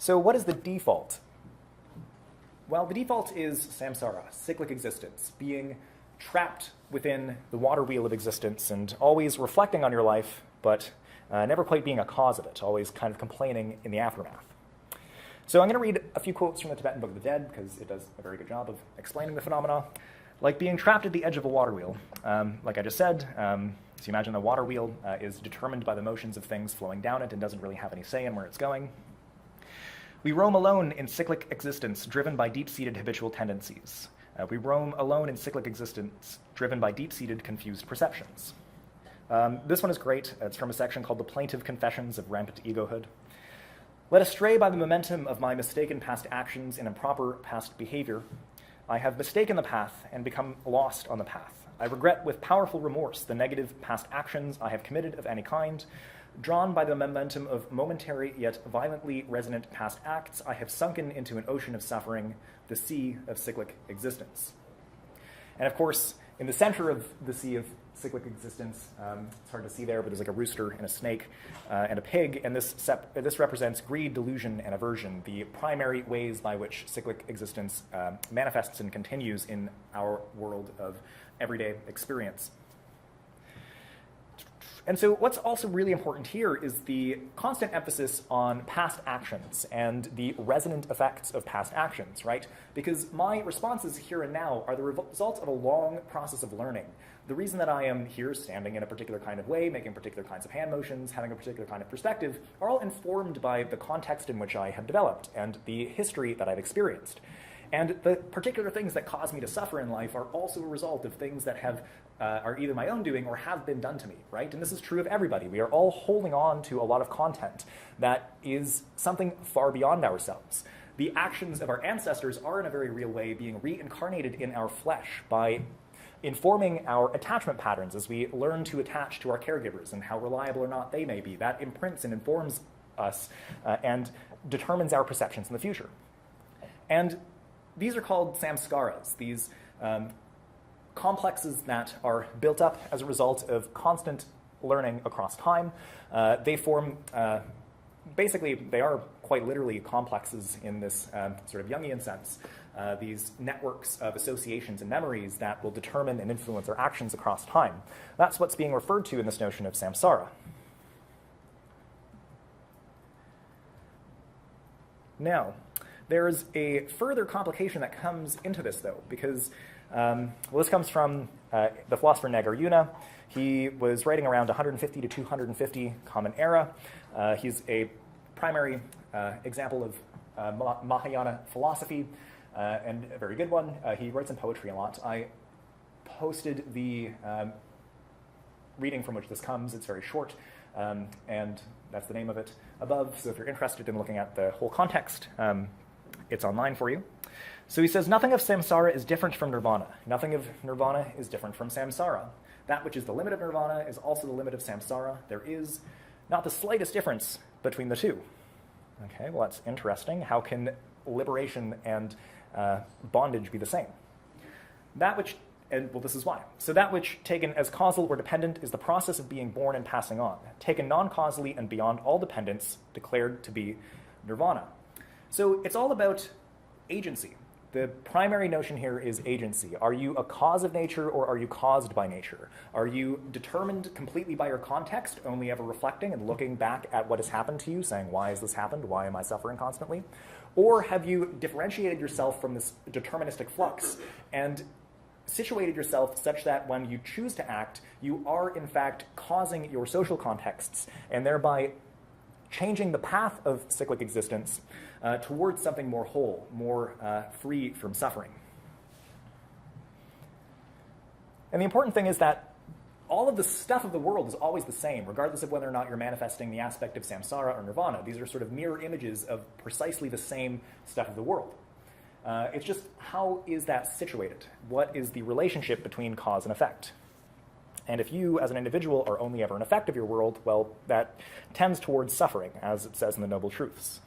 So what is the default? Well, the default is samsara, cyclic existence, being trapped within the water wheel of existence and always reflecting on your life, but never quite being a cause of it, always kind of complaining in the aftermath. So I'm going to read a few quotes from the Tibetan Book of the Dead, because it does a very good job of explaining the phenomena. Like being trapped at the edge of a water wheel, like I just said, so you imagine the water wheel is determined by the motions of things flowing down it and doesn't really have any say in where it's going. We roam alone in cyclic existence, driven by deep-seated habitual tendencies. We roam alone in cyclic existence, driven by deep-seated confused perceptions. This one is great. It's from a section called The Plaintive Confessions of Rampant Egohood. Led astray by the momentum of my mistaken past actions and improper past behavior, I have mistaken the path and become lost on the path. I regret with powerful remorse the negative past actions I have committed of any kind. Drawn by the momentum of momentary yet violently resonant past acts, I have sunken into an ocean of suffering, the sea of cyclic existence. And of course, in the center of the sea of cyclic existence, it's hard to see there, but there's like a rooster and a snake and a pig, and this represents greed, delusion, and aversion, the primary ways by which cyclic existence manifests and continues in our world of everyday experience. And so what's also really important here is the constant emphasis on past actions and the resonant effects of past actions, right? Because my responses here and now are the result of a long process of learning. The reason that I am here standing in a particular kind of way, making particular kinds of hand motions, having a particular kind of perspective, are all informed by the context in which I have developed and the history that I've experienced. And the particular things that cause me to suffer in life are also a result of things that are either my own doing or have been done to me, right? And this is true of everybody. We are all holding on to a lot of content that is something far beyond ourselves. The actions of our ancestors are, in a very real way, being reincarnated in our flesh by informing our attachment patterns as we learn to attach to our caregivers and how reliable or not they may be. That imprints and informs us and determines our perceptions in the future. And these are called samskaras, these complexes that are built up as a result of constant learning across time. They form, basically, they are quite literally complexes in this sort of Jungian sense, these networks of associations and memories that will determine and influence our actions across time. That's what's being referred to in this notion of samsara. Now, there's a further complication that comes into this, though, because this comes from the philosopher Nagarjuna. He was writing around 150 to 250 Common Era. He's a primary example of Mahayana philosophy, and a very good one. He writes in poetry a lot. I posted the reading from which this comes. It's very short, and that's the name of it above. So if you're interested in looking at the whole context, it's online for you. So he says, nothing of samsara is different from nirvana. Nothing of nirvana is different from samsara. That which is the limit of nirvana is also the limit of samsara. There is not the slightest difference between the two. Okay, well, that's interesting. How can liberation and bondage be the same? This is why. So that which, taken as causal or dependent, is the process of being born and passing on. Taken non-causally and beyond all dependence, declared to be nirvana. So it's all about agency. The primary notion here is agency. Are you a cause of nature or are you caused by nature? Are you determined completely by your context, only ever reflecting and looking back at what has happened to you, saying, why has this happened? Why am I suffering constantly? Or have you differentiated yourself from this deterministic flux and situated yourself such that when you choose to act, you are in fact causing your social contexts and thereby changing the path of cyclic existence towards something more whole, more free from suffering. And the important thing is that all of the stuff of the world is always the same, regardless of whether or not you're manifesting the aspect of samsara or nirvana. These are sort of mirror images of precisely the same stuff of the world. It's just, how is that situated? What is the relationship between cause and effect? And if you, as an individual, are only ever an effect of your world, well, that tends towards suffering, as it says in the Noble Truths.